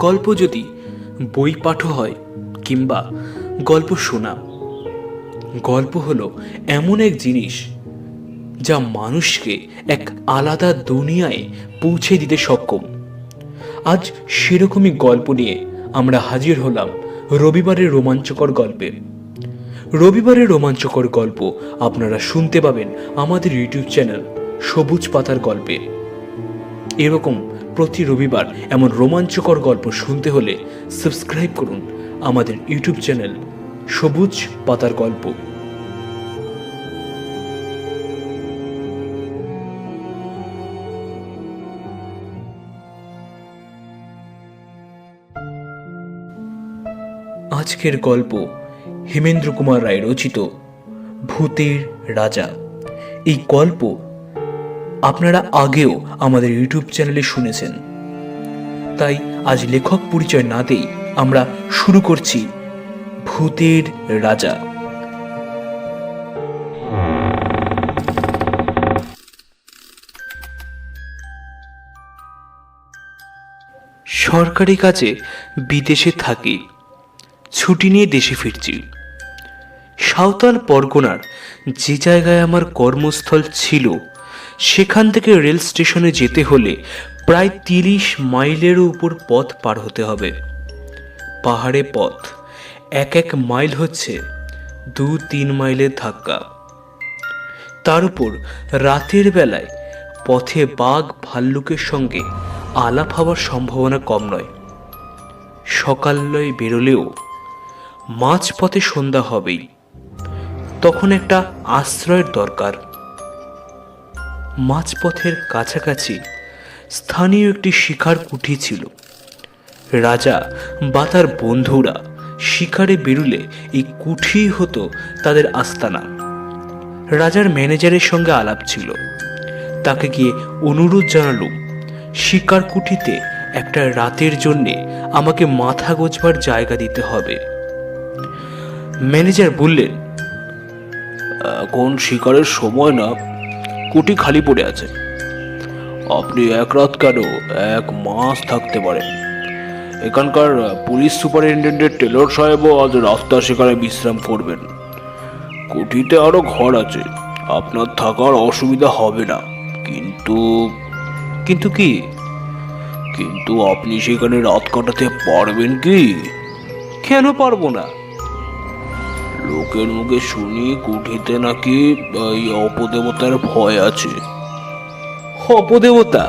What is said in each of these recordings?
গল্প যদি বই পাঠও হয় কিংবা গল্প শোনা, গল্প হলো এমন এক জিনিস যা মানুষকে এক আলাদা দুনিয়ায় পৌঁছে দিতে সক্ষম। আজ সেরকমই গল্প নিয়ে আমরা হাজির হলাম রবিবারের রোমাঞ্চকর গল্পে। রবিবারের রোমাঞ্চকর গল্প আপনারা শুনতে পাবেন আমাদের ইউটিউব চ্যানেল সবুজ পাতার গল্পে। এরকম প্রতি রবিবার এমন রোমাঞ্চকর গল্প শুনতে হলে সাবস্ক্রাইব করুন আমাদের ইউটিউব চ্যানেল সবুজ পাতার গল্প। আজকের গল্প হেমেন্দ্র কুমার রায় রচিত ভূতের রাজা। এই গল্প আপনারা আগেও আমাদের ইউটিউব চ্যানেলে শুনেছেন, তাই আজ লেখক পরিচয় না দেই আমরা শুরু করছি ভূতের রাজা। সরকারি কাজে বিদেশে থাকি, ছুটি নিয়ে দেশে ফিরছি। সাঁওতাল পরগনার যে জায়গায় আমার কর্মস্থল ছিল সেখান থেকে রেল স্টেশনে যেতে হলে প্রায় 30 মাইলেরও উপর পথ পার হতে হবে। পাহাড়ে পথ, এক এক মাইল হচ্ছে 2-3 মাইলের ধাক্কা। তার উপর রাতের বেলায় পথে বাঘ ভাল্লুকের সঙ্গে আলাপ হওয়ার সম্ভাবনা কম নয়। সকালয় বেরোলেও মাঝপথে সন্ধ্যা হবেই, তখন একটা আশ্রয়ের দরকার। মাঝপথের কাছাকাছি স্থানীয় একটি শিকার কুঠি ছিল। রাজা বা তার বন্ধুরা শিকারে বেরুলে এই কুঠি হতো তাদের আস্তানা। রাজার ম্যানেজারের সঙ্গে আলাপ ছিল, তাকে গিয়ে অনুরোধ জানালুম শিকার কুঠিতে একটা রাতের জন্যে আমাকে মাথা গোজবার জায়গা দিতে হবে। ম্যানেজার বললেন, এখন শিকারের সময় না, কুঠি খালি পড়ে আছে। আপনি এক রাত কেন, 1 মাস থাকতে পারেন। এখানকার পুলিশ সুপারিনটেন্ডেন্ট টেলর সাহেবও আজ রাস্তা শিকারে বিশ্রাম করবেন। কুঠিতে আরো ঘর আছে, আপনার থাকার অসুবিধা হবে না। কিন্তু কি? কিন্তু আপনি সেখানে রাত কাটাতে পারবেন কি? কেন পারবো না? লোকের মুখে শুনি কুঠিতে নাকি এই অপদেবতার ভয় আছে। অপদেবতা?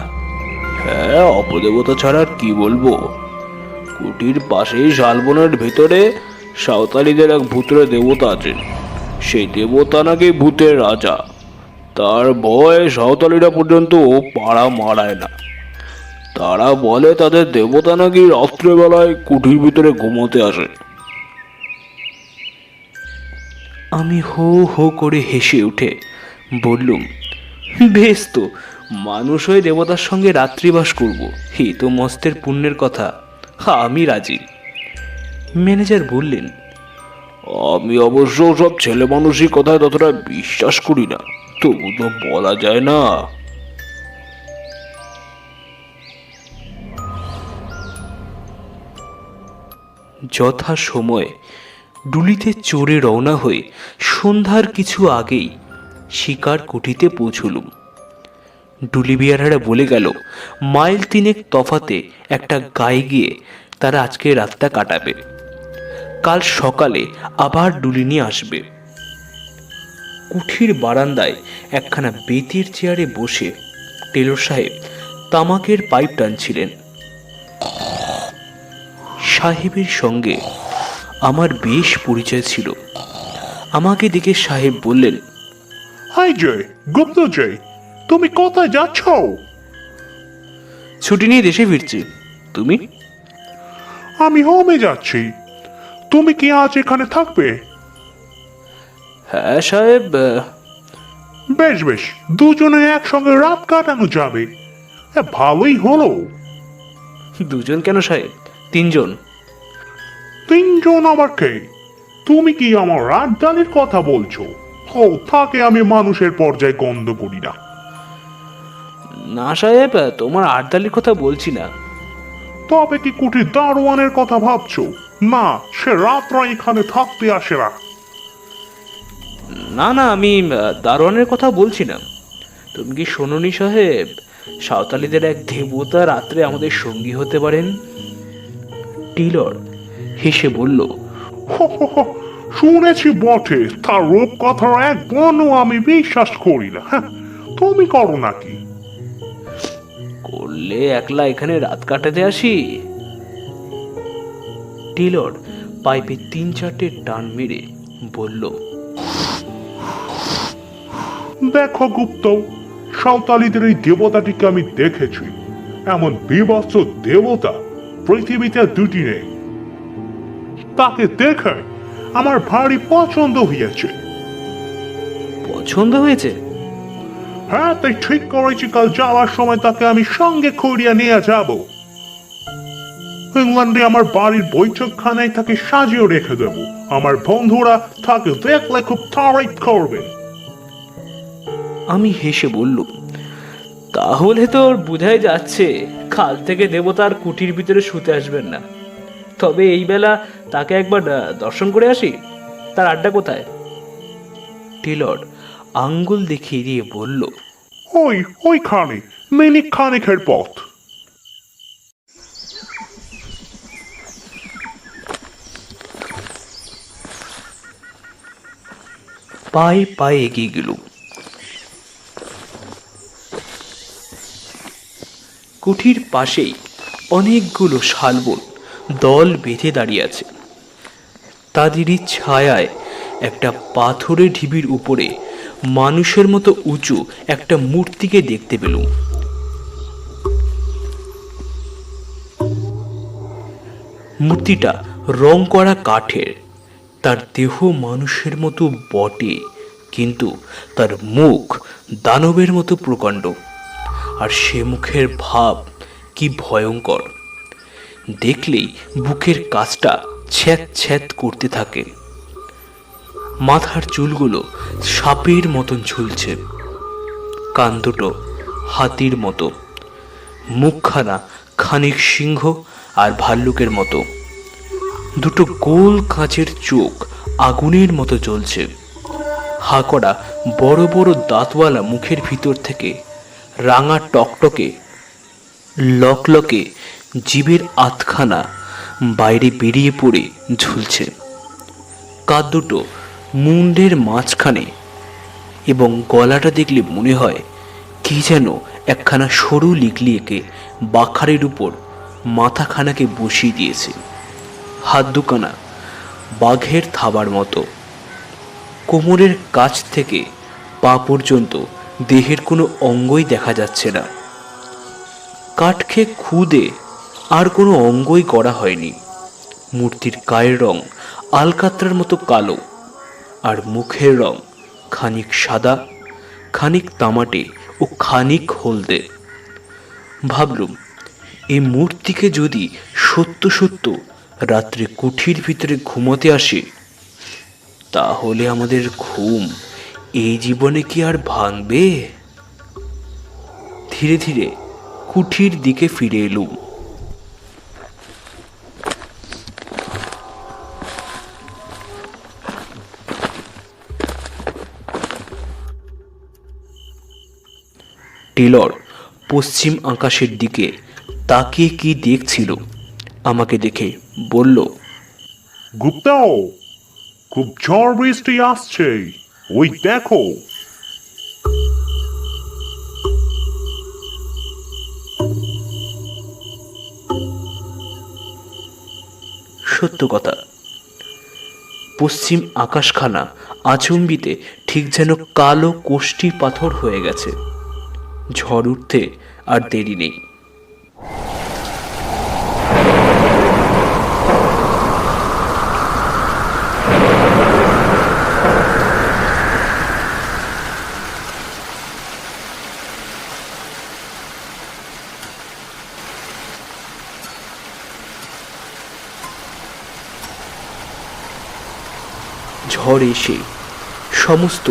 হ্যাঁ, অপদেবতা ছাড়া আর কি বলবো। কুঠির পাশেই শালবনের ভেতরে সাঁওতালিদের এক ভূতের দেবতা আছেন। সেই দেবতা নাকি ভূতের রাজা। তার ভয়ে সাঁওতালিরা পর্যন্ত পাড়া মারায় না। তারা বলে তাদের দেবতা নাকি রাত্রেবেলায় কুঠির ভিতরে ঘুমোতে আসে। আমি হো হো করে হেসে উঠে বললুম, বেশ তো, মানুষ হয়ে দেবতার সঙ্গে রাত্রিবাস করব, হে তো মস্তের পুণ্যের কথা। আমি রাজি। ম্যানেজার বললেন, আমি অবশ্য সব ছেলে মানুষই কথায় ততটা বিশ্বাস করি না, তবু তো বলা যায় না। যথা সময়ে ডুলিতে চড়ে রওনা হয়ে সন্ধ্যার কিছু আগেই শিকার কুঠিতে পৌঁছলুম। ডুলি বিহারারা বলে গেল মাইল 3 তফাতে একটা গায়ে গিয়ে তারা আজকে রাতটা কাটাবে, কাল সকালে আবার ডুলি নিয়ে আসবে। কুঠির বারান্দায় একখানা বেতের চেয়ারে বসে টেলর সাহেব তামাকের পাইপ টানছিলেন। সাহেবের সঙ্গে আমার বেশ পরিচয় ছিল। আমাকে দেখে সাহেব বললেন, হাই জয়, গুপ্ত জয়, তুমি কোথায় যাচ্ছ? ছুটি নিয়ে দেশে ফিরছি। তুমি? আমি হোমে যাচ্ছি। তুমি কি আজ এখানে থাকবে? হ্যাঁ সাহেব। বেশ বেশ, দুজনে একসঙ্গে রাত কাটানো যাবে। ভালোই হলো। দুজন কেন সাহেব, 3 জন। 3 জন আবার কে? তুমি কি আমার রাজধানীর কথা বলছো? ও, তাকে আমি মানুষের পর্যায়ে গন্ধ করি না। না সাহেব, তোমার আর্দালির কথা বলছি না। তবে কি কুটির দারোয়ানের কথা ভাবছো? না, সে রাতরা এখানে থাকতে আসে না। না না, আমি দারোয়ানের কথা বলছি না। তুমি কি শোনোনি সাহেব, সাঁওতালিদের এক দেবতা রাত্রে আমাদের সঙ্গী হতে পারেন? টিলর হেসে বলল, হো হো হো, শুনেছি বটে, তার রূপ কথার এক বর্ণ আমি বিশ্বাস করি না। হ্যাঁ, তুমি করো নাকি? করলে একলা এখানে রাত কাটাতে আসি? টেলর পাইপে 3-4টে টান মেরে বলল, দেখো গুপ্ত, সাঁওতালিদের এই দেবতাটিকে আমি দেখেছি। এমন বিভৎস দেবতা পৃথিবীতে দুটি নেই। তাকে দেখে আমার ভারী পছন্দ হয়েছে। পছন্দ হয়েছে? হ্যাঁ, তাই ঠিক করেছি কাল যাওয়ার সময় তাকে আমি সঙ্গে করিয়া নিয়ে যাব। ইংল্যান্ডে আমার বাড়ির বৈঠকখানায় তাকে সাজিয়ে রেখে দেব। আমার বন্ধুরা তাকে দেখলে খুব তারিফ করবে। আমি হেসে বললুম, তাহলে তো বোঝাই যাচ্ছে কাল থেকে দেবতার কুটির ভিতরে শুতে আসবেন না। তবে এই বেলা তাকে একবার দর্শন করে আসি। তার আড্ডা কোথায়? টেলর আঙ্গুল দেখিয়ে দিয়ে বলল, ওইখানে মিনিট খানেকের পথ। পায়ে পায়ে এগিয়ে গেলুম। কুঠির পাশেই অনেকগুলো শালবন দল বেঁধে দাঁড়িয়ে আছে। তাদেরই ছায়ায় একটা পাথরের ঢিবির উপরে মানুষের মতো উঁচু একটা মূর্তিকে দেখতে পেলুম। মূর্তিটা রং করা কাঠের। তার দেহ মানুষের মতো বটে, কিন্তু তার মুখ দানবের মতো প্রকাণ্ড। আর সে মুখের ভাব কি ভয়ঙ্কর! দেখলেই বুকের কাছটা ছ্যাঁত ছ্যাঁত করতে থাকে। মাথার চুলগুলো সাপের মতন ঝুলছে, কান দুটো হাতির মতো, মুখখানা খানিক সিংহ আর ভাল্লুকের মতো। দুটো গোল কাঁচের চোখ আগুনের মতো জ্বলছে। হা করা বড় বড় দাঁতওয়ালা মুখের ভিতর থেকে রাঙা টকটকে লকলকে জিভের আধখানা বাইরে বেরিয়ে পড়ে ঝুলছে। কাঁধ দুটো মুন্ডের মাঝখানে, এবং গলাটা দেখলে মনে হয় কি যেন একখানা সরু লিকলিকে বাখারের উপর মাথাখানাকে বসিয়ে দিয়েছে। হাত দুখানা বাঘের থাবার মতো। কোমরের কাছ থেকে পা পর্যন্ত দেহের কোনো অঙ্গই দেখা যাচ্ছে না। কাঠকে খুদে আর কোনো অঙ্গই করা হয়নি। মূর্তির গায়ের রং আলকাত্রার মতো কালো, আর মুখের রং খানিক সাদা, খানিক তামাটে ও খানিক হলদে। ভাবলুম, এই মূর্তিকে যদি সত্য সত্য রাত্রে কুঠির ভিতরে ঘুমোতে আসে, তাহলে আমাদের ঘুম এই জীবনে কি আর ভাঙবে? ধীরে ধীরে কুঠির দিকে ফিরে এলুম। টেলর পশ্চিম আকাশের দিকে তাকিয়ে কি দেখছিল, আমাকে দেখে বলল, গুপ্ত, খুব ঝড় বৃষ্টি আসছে, ওই দেখো। সত্য কথা। পশ্চিম আকাশখানা আচম্বিতে ঠিক যেন কালো কোষ্ঠী পাথর হয়ে গেছে। ঝড় উঠতে আর দেরি নেই। ঝড় এসে সমস্ত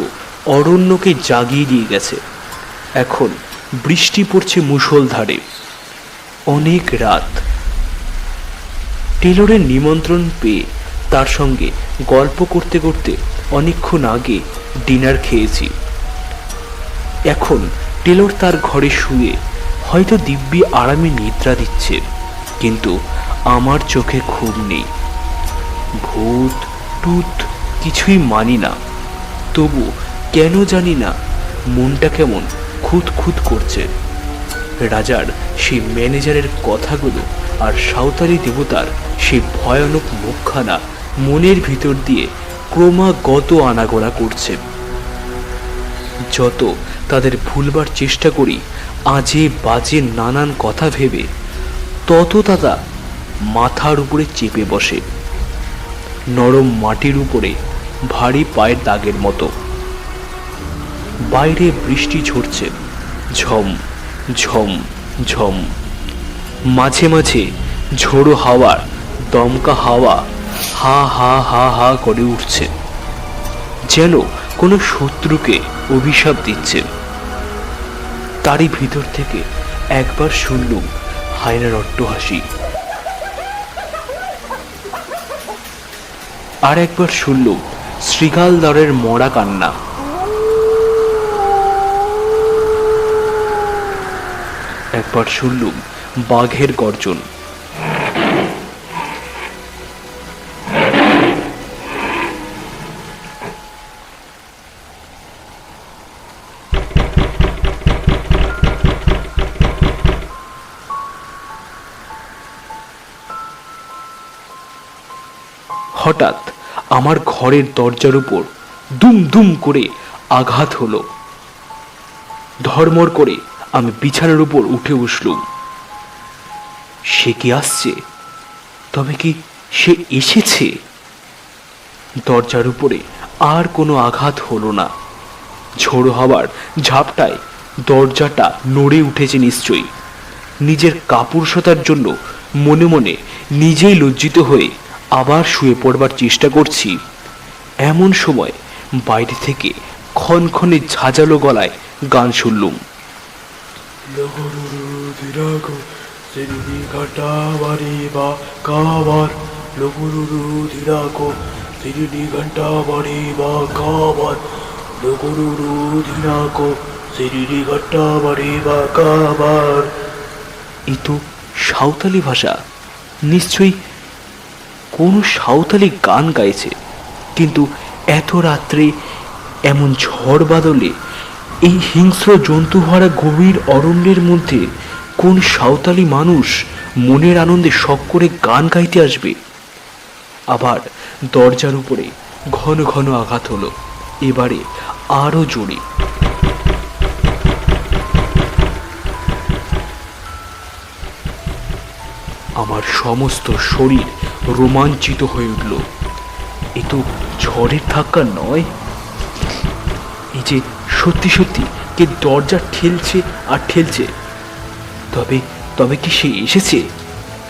অরণ্যকে জাগিয়ে দিয়ে গেছে। এখন বৃষ্টি পড়ছে মুষলধারে। অনেক রাত, টেলরের নিমন্ত্রণ পেয়ে তার সঙ্গে গল্প করতে করতে অনেকক্ষণ আগে ডিনার খেয়েছি। এখন টেলর তার ঘরে শুয়ে হয়তো দিব্যি আরামে নিদ্রা দিচ্ছে, কিন্তু আমার চোখে ঘুম নেই। ভূত টুত কিছুই মানি না, তবু কেন জানি না মনটা কেমন খুঁত খুঁত করছে। রাজার সেই ম্যানেজারের কথাগুলো আর সাঁওতালি দেবতার সেই ভয়ানক মুখখানা মনের ভিতর দিয়ে ক্রমাগত আনাগোনা করছে। যত তাদের ভুলবার চেষ্টা করি আজে বাজে নানান কথা ভেবে, তত তারা মাথার উপরে চেপে বসে, নরম মাটির উপরে ভারী পায়ের দাগের মতো। বাইরে বৃষ্টি ঝরছে, ঝম ঝম ঝম। মাঝে মাঝে ঝোড়ো হাওয়ার দমকা হাওয়া হা হা হা হা করে উঠছে, যেন কোনো শত্রুকে অভিশাপ দিচ্ছে। তারই ভিতর থেকে একবার শুনলুম হায়নার অট্টহাসি, আর একবার শুনলুম শৃগালদরের মরা কান্না। একবার শুনলুম বাঘের গর্জন। হঠাৎ আমার ঘরের দরজার উপর দুম দুম করে আঘাত হলো। ধর্মর করে আমি বিছানার উপর উঠে বসলুম। সে কি আসছে? তবে কি সে এসেছে? দরজার উপরে আর কোনো আঘাত হলো না। ঝোড়ো হওয়ার ঝাপটায় দরজাটা নড়ে উঠেছে নিশ্চয়ই। নিজের কাপুরুষতার জন্য মনে মনে নিজেই লজ্জিত হয়ে আবার শুয়ে পড়বার চেষ্টা করছি। এমন সময় বাইরে থেকে ক্ষণক্ষণে ঝাঁঝালো গলায় গান শুনলুম। এ তো সাঁওতালি ভাষা, নিশ্চয়ই কোনো সাঁওতালি গান গাইছে। কিন্তু এত রাত্রে এমন ঝড় বাদলে এই হিংস্র জন্তু ভরা গভীর অরণ্যের মধ্যে কোন সাঁওতালি মানুষ মনের আনন্দে শখ করে গান গাইতে আসবে? আবার দরজার উপরে ঘন ঘন আঘাত হলো, এবারে আরো জোরে। আমার সমস্ত শরীর রোমাঞ্চিত হয়ে উঠল। এ তো ঝড়ের ধাক্কা নয়, এই যে সত্যি সত্যি কে দরজা ঠেলছে আর ঠেলছে। তবে তবে কি সে এসেছে?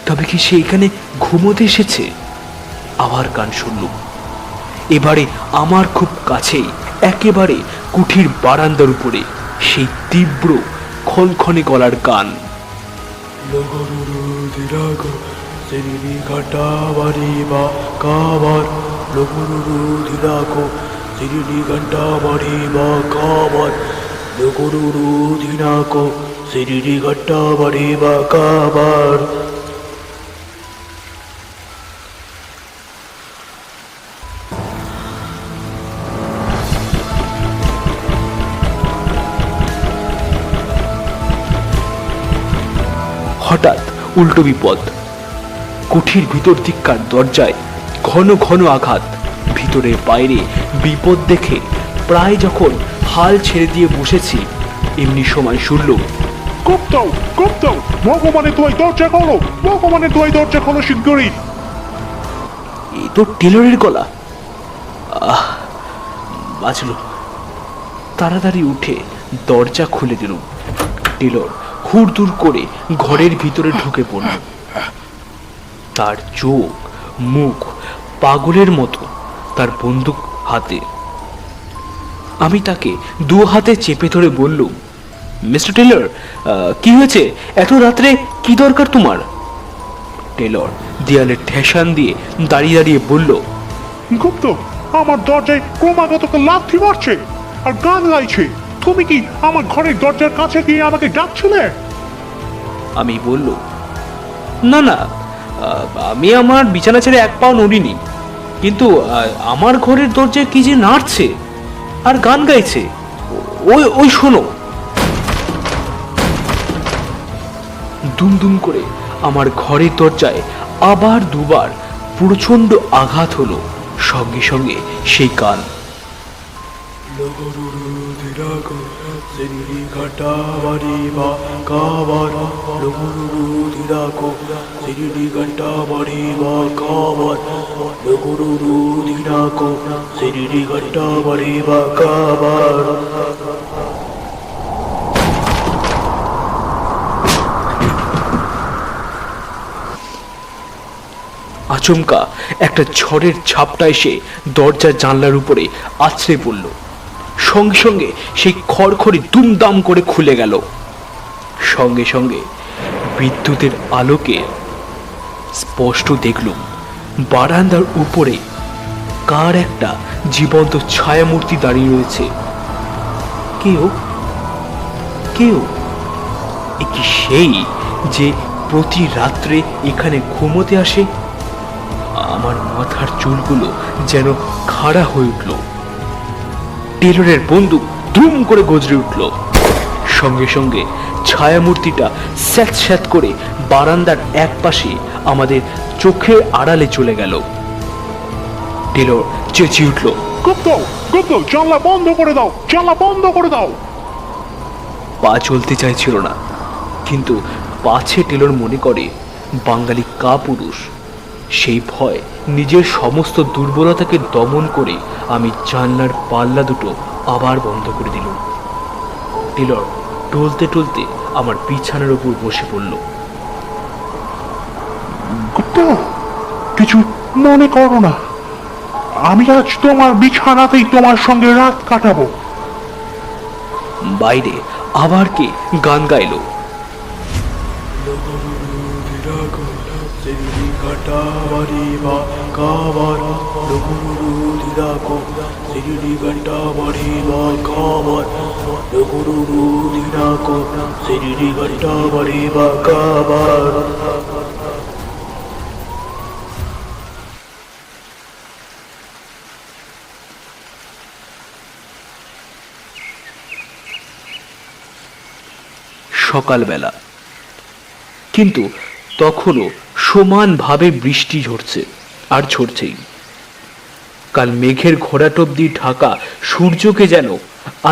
তবে কি সে এখানে ঘুমোতে এসেছে? আবার গান শুনলুম। এবারে আমার খুব কাছেই, একেবারে কুঠির বারান্দার উপরে সেই তীব্র ক্ষণক্ষণে গলার গান। হঠাৎ উল্টো বিপদ। কুঠির ভিতর দিককার দরজায় ঘন ঘন আঘাত। ভিতরে বাইরে বিপদ দেখে প্রায় যখন হাল ছেড়ে দিয়ে বসেছি, এমনি সময় শুনলুম, ভগবানের দোয়াই দরজা খোলো, ভগবানের দোয়াই দরজা খোলো শিগগিরই। এ তো টেলরের গলা। বাঁচল। তাড়াতাড়ি উঠে দরজা খুলে দিলুম। টেলর হুড়দুড় করে ঘরের ভিতরে ঢুকে পড়ল। তার চোখ মুখ পাগলের মতো, তার বন্দুক হাতে। আমি তাকে দু হাতে চেপে ধরে বললুম, মিস্টার টেলর, কি হয়েছে? এত রাত্রে কি দরকার তোমার? টেলর দেয়ালে ঠেসান দিয়ে দাঁড়িয়ে দাঁড়িয়ে বলল, গুপ্ত, আমার দরজায় ক্রমাগত লাথি মারছে আর গান গাইছে। তুমি কি আমার ঘরের দরজার কাছে গিয়ে আমাকে ডাকছিলে? আমি বলল, না না, আমি আমার বিছানা ছেড়ে এক পাও নড়িনি, কিন্তু আমার ঘরের দরজায় কি যে নাড়ছে আর গান গাইছে, ওই ওই শোনো। দুম করে আমার ঘরের দরজায় আবার দুবার প্রচন্ড আঘাত হলো, সঙ্গে সঙ্গে সেই গান। আচমকা একটা ঝড়ের ঝাপটা এসে দরজার জানলার উপরে আছড়ে পড়ল, সঙ্গে সঙ্গে সেই খড়খড়ি দুমদাম করে খুলে গেল। সঙ্গে সঙ্গে বিদ্যুতের আলোকে স্পষ্ট দেখলুম বারান্দার উপরে কার একটা জীবন্ত ছায়ামূর্তি দাঁড়িয়ে রয়েছে। কেউ কেউ এ কি সেই যে প্রতি রাত্রে এখানে ঘুমোতে আসে? আমার মাথার চুলগুলো যেন খাড়া হয়ে উঠল। টেলরের বন্দুক ধুম করে গজরে উঠল, সঙ্গে সঙ্গে ছায়ামূর্তিটা স্যাঁত স্যাঁত করে বারান্দার এক পাশে আমাদের চোখের আড়ালে চলে গেল। টেলর চেঁচিয়ে উঠল, গুপ্ত, গুপ্ত, জানলা বন্ধ করে দাও, জানলা বন্ধ করে দাও। পা চলতে চাইছিল না, কিন্তু পাছে টেলর মনে করে বাঙালি কাপুরুষ। সেই ভয় নিজের সমস্ত দুর্বলতাকে দমন করে আমি জানলার পাল্লা দুটো আবার বন্ধ করে দিল। টেলর টলতে টলতে আমার বিছানার উপর বসে পড়ল। গুপ্ত, কিছু মনে করো না, আমি আজ তোমার বিছানাতেই তোমার সঙ্গে রাত কাটাবো। বাইরে আবার কে গান গাইল। সকালবেলা, কিন্তু তখনও সমানভাবে বৃষ্টি ঝরছে আর ঝরছেই। কাল মেঘের ঘোড়াটোপ দিয়ে ঢাকা সূর্যকে যেন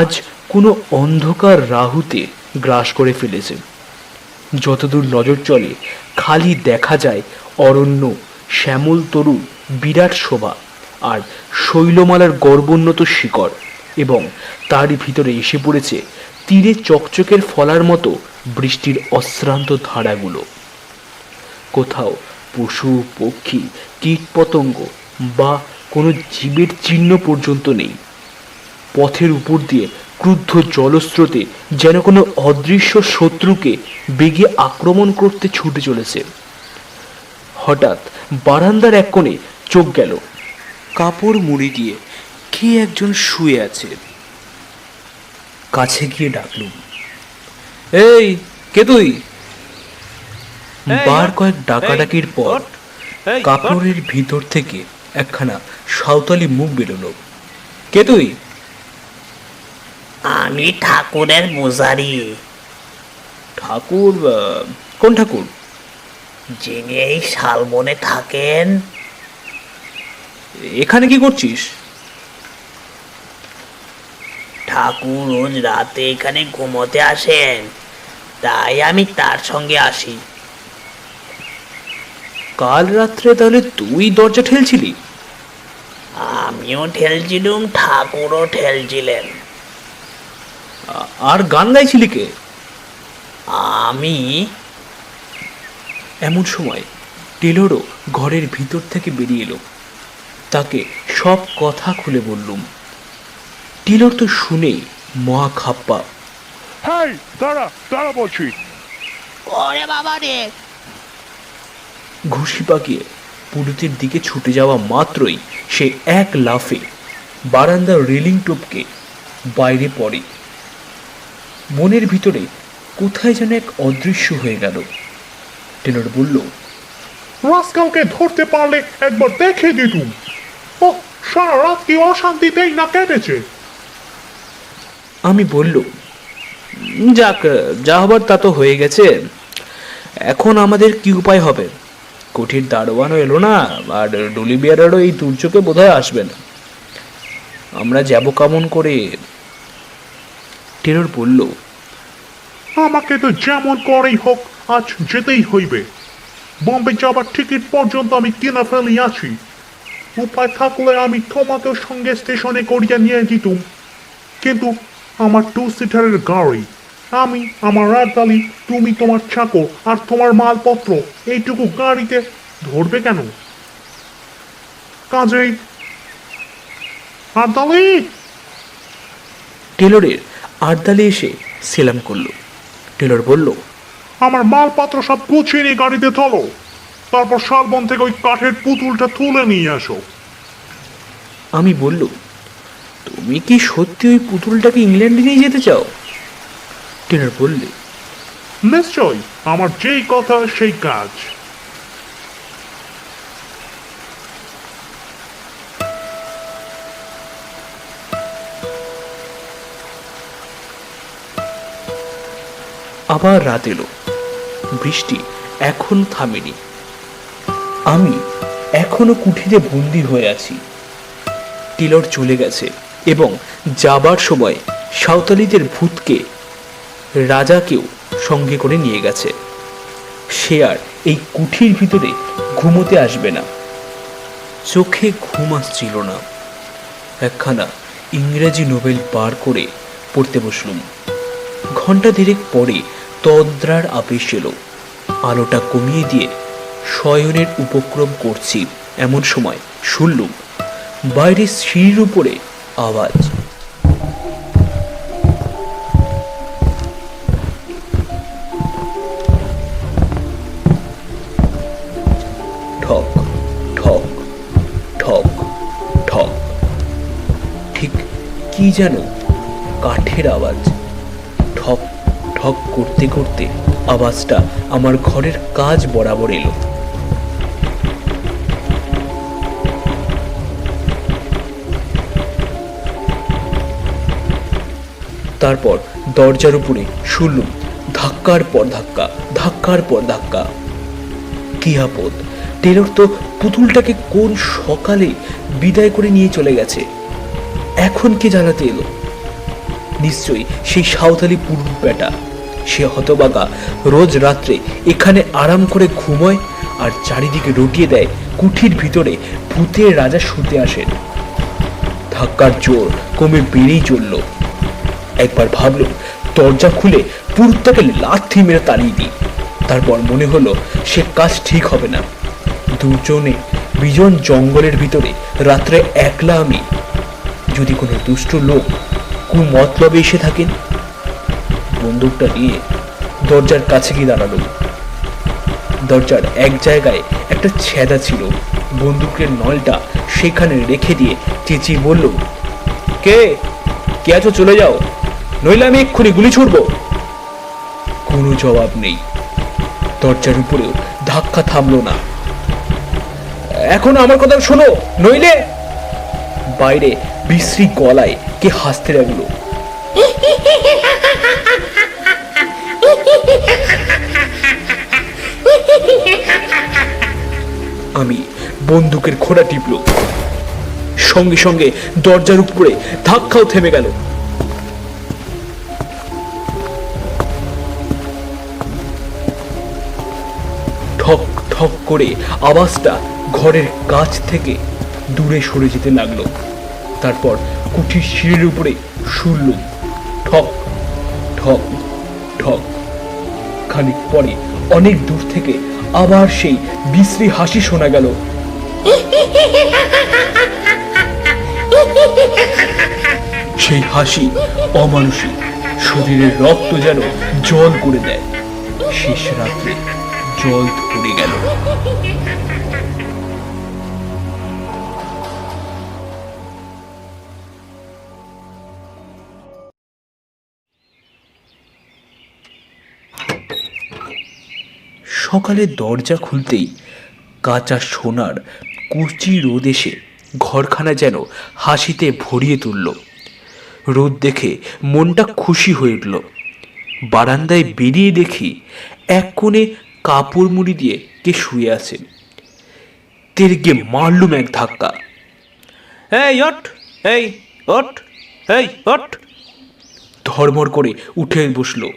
আজ কোনো অন্ধকার রাহুতে গ্রাস করে ফেলেছে। যতদূর নজর চলে খালি দেখা যায় অরণ্য, শ্যামল তরু, বিরাট শোভা আর শৈলমালার গর্বোন্নত শিকড়, এবং তারই ভিতরে এসে পড়েছে তীরে চকচকের ফলার মতো বৃষ্টির অশ্রান্ত ধারাগুলো। কোথাও পশু পক্ষী, কীটপতঙ্গ বা কোনো জীবের চিহ্ন পর্যন্ত নেই। পথের উপর দিয়ে ক্রুদ্ধ জলস্রোতে যেন কোনো অদৃশ্য শত্রুকে বেগে আক্রমণ করতে ছুটে চলেছে। হঠাৎ বারান্দার এক কোণে চোখ গেল, কাপড় মুড়ি দিয়ে কে একজন শুয়ে আছে। কাছে গিয়ে ডাকলুম, এই কে তুই? বার কয়েক ডাকাডাকির পর কাপড়ের ভিতর থেকে একখানা সাঁওতালি মুখ বেরোলো। কে তুই? আমি ঠাকুরের পূজারি। ঠাকুর? কোন ঠাকুর? যিনি এই শালবনে থাকেন। এখানে কি করছিস? ঠাকুর রোজ রাতে এখানে ঘুমোতে আসেন, তাই আমি তার সঙ্গে আসি। কাল রাত্রে তাহলে তুই দরজা ঠেলছিলি? আমিও ঠেলছিলুম, ঠাকুরও ঠেলছিলেন। আর গান গাইছিলি কে? আমি। এমন সময় টেলরও ঘরের ভিতর থেকে বেরিয়ে এলো। তাকে সব কথা খুলে বললুম। টেলর তো শুনেই মহা খাপ্পা। হেই, দাঁড়া দাঁড়া বলছি। ওরে বাবা রে! ঘুষি পাকিয়ে পুরুতির দিকে ছুটে যাওয়া মাত্রই সে এক লাফে বারান্দার রেলিং টপকে বাইরে পড়ে। মনের ভিতরে কোথায় যেন এক অদৃশ্য হয়ে গেল। টেলর বলল, রাস্কালকে ধরতে পারলে একবার দেখে দিতুম। ও সারা রাত কি অশান্তিতেই না কেটেছে। আমি বলল, যাক, যা হবার তা তো হয়ে গেছে। এখন আমাদের কি উপায় হবে? কুঠির দারোয়ানও এলো না, আর ডলিবিয়ারেরও এই দুর্যোগে বোধহয় আসবে না। আমরা যাব কেমন করে? টেলর বলল, আমাকে তো যেমন করেই হোক আজ যেতেই হইবে। বম্বে যাবার টিকিট পর্যন্ত আমি কিনে ফেলি আছি। উপায় থাকলে আমি তোমাকে সঙ্গে স্টেশনে করিয়া নিয়ে দিতুম, কিন্তু আমার 2 সিটারের গাড়ি, আমি, আমার রাজধানী, তুমি, তোমার চাকর আর তোমার মালপত্র এইটুকু গাড়িতে ধরবে কেন? কাজেই রাজধানী। টেলরের আড়দালে এসে সেলাম করলো। টেলর বলল, আমার মালপত্র সব গুছিয়ে নিয়ে গাড়িতে তোলো, তারপর শালবন থেকে ওই কাঠের পুতুলটা তুলে নিয়ে আসো। আমি বলল, তুমি কি সত্যি ওই পুতুলটাকে ইংল্যান্ডে নিয়ে যেতে চাও? টেলর বললে, নিশ্চয়ই, আমার যেই কথা সেই কাজ। আবার রাত এলো। বৃষ্টি এখন থামেনি। আমি এখনো কুঠিরে বন্দি হয়ে আছি। টেলর চলে গেছে এবং যাবার সময় সাঁওতালিদের ভূতকে, রাজাকেও সঙ্গে করে নিয়ে গেছে। সে আর এই কুঠির ভিতরে ঘুমোতে আসবে না। চোখে ঘুম আসছিল না। একখানা ইংরেজি নোবেল বার করে পড়তে বসলুম। ঘন্টা দেড়েক পরে তদ্রার আপিস এলো। আলোটা কমিয়ে দিয়ে শয়নের উপক্রম করছি এমন সময় শুনলুম বাইরে সিঁড়ির উপরে আওয়াজ। ঠক ঠক ঠক ঠক, ঠিক কি যেন কাঠের আওয়াজ। ঠক ঠক করতে করতে আওয়াজটা আমার ঘরের কাজ বরাবর এলো। তারপর দরজার উপরে শুনলুম ধাক্কার পর ধাক্কা, ধাক্কার পর ধাক্কা। কি আপদ! টেলর তো পুতুলটাকে কোন সকালে বিদায় করে নিয়ে চলে গেছে। এখন কে জ্বালাতে এলো? নিশ্চয়ই সেই সাঁওতালি পুরুষ বেটা। সে হতবাগা রোজ রাত্রে এখানে আরাম করে ঘুমোয় আর চারিদিকে রটিয়ে দেয় কুঠির ভিতরে ভূতের রাজা শুতে আসেন। ধাক্কার জোর কমে বেড়েই চলল। একবার ভাবলো দরজা খুলে পুরুষটাকে লাথি মেরে তাড়িয়ে দিই। তারপর মনে হলো সে কাজ ঠিক হবে না। দুজনে বিজন জঙ্গলের ভিতরে রাত্রে একলা আমি। যদি কোনো দুষ্ট লোক কুমতলবে এসে থাকেন। বন্দুকটা নিয়ে দরজার কাছে গিয়ে দাঁড়ালো। দরজার এক জায়গায় একটা ছেদা ছিল। বন্দুকের নলটা সেখানে রেখে দিয়ে চেঁচিয়ে বলল, কে কে আছো? চলে যাও, নইলে আমি এক্ষুনি গুলি ছুড়ব। কোনো জবাব নেই। দরজার উপরেও ধাক্কা থামলো না। এখন আমার কথা শোনো, নইলে। বাইরে বিশ্রী গলায় কে হাসতে লাগলো। আমি বন্দুকের খোঁড়া টিপল। সঙ্গে সঙ্গে দরজার উপরে ধাক্কাও থেমে গেল। ঠক ঠক করে আওয়াজটা ঘরের কাছ থেকে দূরে সরে যেতে লাগলো। তারপর কুঠির সিঁড়ির উপরে শুনলুম ঠক ঠক ঠক। খানিক পরে অনেক দূর থেকে আবার সেই বিশ্রী হাসি শোনা গেল। সেই হাসি অমানুষিক, শরীরের রক্ত যেন জল করে দেয়। শেষ রাত্রে জল ধরে গেল। সকালে দরজা খুলতেই কাঁচা সোনার কুচি রোদ এসে ঘরখানা যেন হাসিতে ভরিয়ে তুলল। রোদ দেখে মনটা খুশি হয়ে উঠল। বারান্দায় বেরিয়ে দেখি এক কোণে কাপড় মুড়ি দিয়ে কে শুয়ে আছে। তেরে মারলুম এক ধাক্কা। এই ওঠ, এই ওঠ, এই ওঠ। ধর্মর করে উঠে বসলো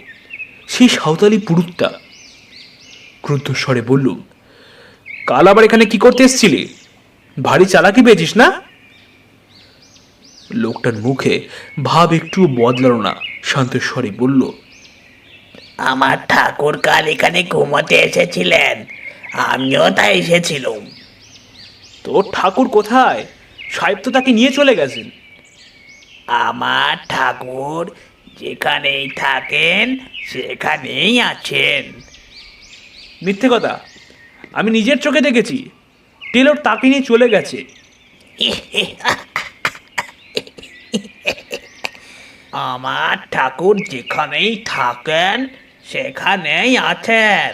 সেই সাঁওতালি পুরুতটা। ক্রুদ্ধস্বরে বললুম, কাল আবার এখানে কি করতে এসেছিলি? ভারী চালাকি পেয়েছিস না? লোকটার মুখে ভাব একটু বদলালো না, শান্ত স্বরে বলল, আমার ঠাকুর কাল এখানে ঘুমোতে এসেছিলেন, আমিও তাই এসেছিলাম। তোর ঠাকুর কোথায়? সাহেব তো তাকে নিয়ে চলে গেছেন। আমার ঠাকুর যেখানেই থাকেন সেখানেই আছেন। মিথ্যে কথা, আমি নিজের চোখে দেখেছি। টেলর তাকে নিয়ে চলে গেছে। আমার ঠাকুর যেখানেই থাকেন সেখানেই আছেন।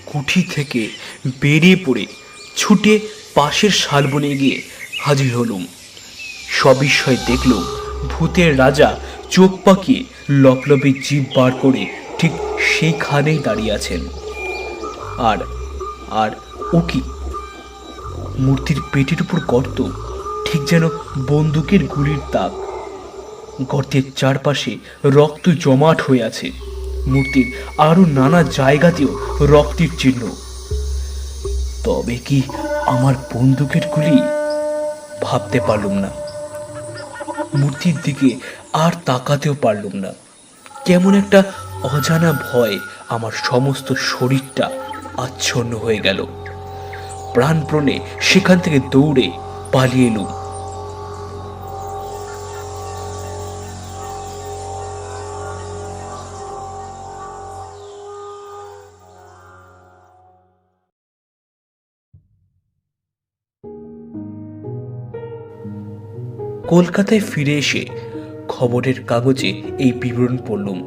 কুঠি থেকে বেরিয়ে পড়ে ছুটে পাশের শালবনে গিয়ে হাজির হলুম। সবিস্ময়ে দেখলুম ভূতের রাজা চোখ পাকিয়ে লপলপে জিভ বার করে ঠিক সেইখানেই দাঁড়িয়ে আছেন। আর আর ও কি? মূর্তির পেটের উপর গর্ত, ঠিক যেন বন্দুকের গুলির দাগ। গর্তের চারপাশে রক্ত জমাট হয়ে আছে। মূর্তির আরো নানা জায়গাতেও রক্তের চিহ্ন। তবে কি আমার বন্দুকের গুলি? ভাবতে পারলুম না। মূর্তির দিকে আর তাকাতেও পারলুম না। কেমন একটা অজানা ভয় আমার সমস্ত শরীরটা আচ্ছন্ন হয়ে গেল। প্রাণপণে সেখান থেকে দৌড়ে পালিয়ে এলুম। কলকাতায় ফিরে এসে খবরের কাগজে এই বিবরণ পড়লুম।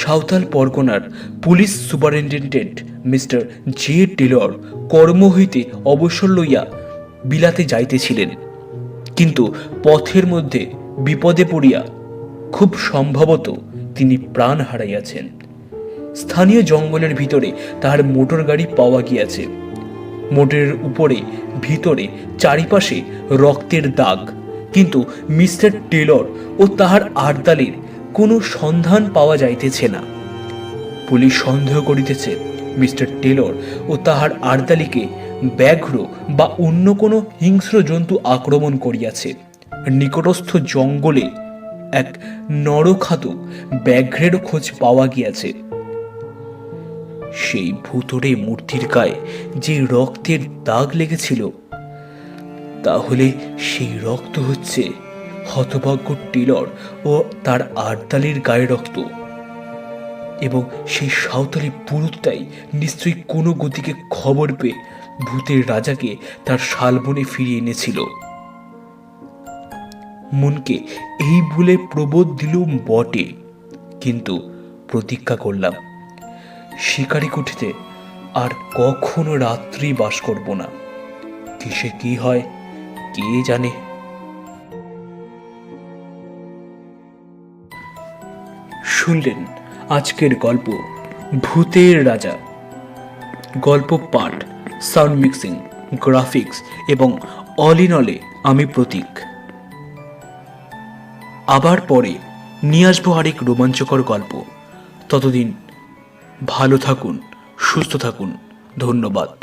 সাঁওতাল পরগনার police superintendent mister J Taylor কর্ম হইতে অবসর লইয়া বিলাতে যাইতেছিলেন, কিন্তু পথের মধ্যে বিপদে পড়িয়া খুব সম্ভবত তিনি প্রাণ হারাইয়াছেন। স্থানীয় জঙ্গলের ভিতরে তাহার মোটর গাড়ি পাওয়া গিয়াছে। মোটরের উপরে ভিতরে চারিপাশে রক্তের দাগ, কিন্তু মিস্টার টেলর ও তাহার আর্দালির কোনো সন্ধান পাওয়া যাইতেছে না। পুলিশ সন্দেহ করিতেছে মিস্টার টেলর ও তাহার আর্দালিকে ব্যাঘ্র বা অন্য কোনো হিংস্র জন্তু আক্রমণ করিয়াছে। নিকটস্থ জঙ্গলে এক নরখাত ব্যাঘ্রের খোঁজ পাওয়া গিয়াছে। সেই ভুতুড়ে মূর্তির গায়ে যে রক্তের দাগ লেগেছিল, তাহলে সেই রক্ত হচ্ছে হতভাগ্য টেলর ও তার আর্দালির গায়ে রক্ত। এবং সেই সাঁওতালি পুরুতটাই নিশ্চয়ই কোনো গতিকে খবর পেয়ে ভূতের রাজাকে তার শালবনে ফিরিয়ে এনেছিল। মনকে এই ভুলে প্রবোধ দিলুম বটে, কিন্তু প্রতিজ্ঞা করলাম শিকারি কুঠিতে আর কখনো রাত্রি বাস করব না। কিসে কি হয় কে জানে। শুনলেন আজকের গল্প ভূতের রাজা। গল্প পাঠ, সাউন্ড মিক্সিং, গ্রাফিক্স এবং অল ইন অলে আমি প্রতীক। আবার পরে নিয়ে আসবো আরেক রোমাঞ্চকর গল্প। ততদিন ভালো থাকুন, সুস্থ থাকুন। ধন্যবাদ।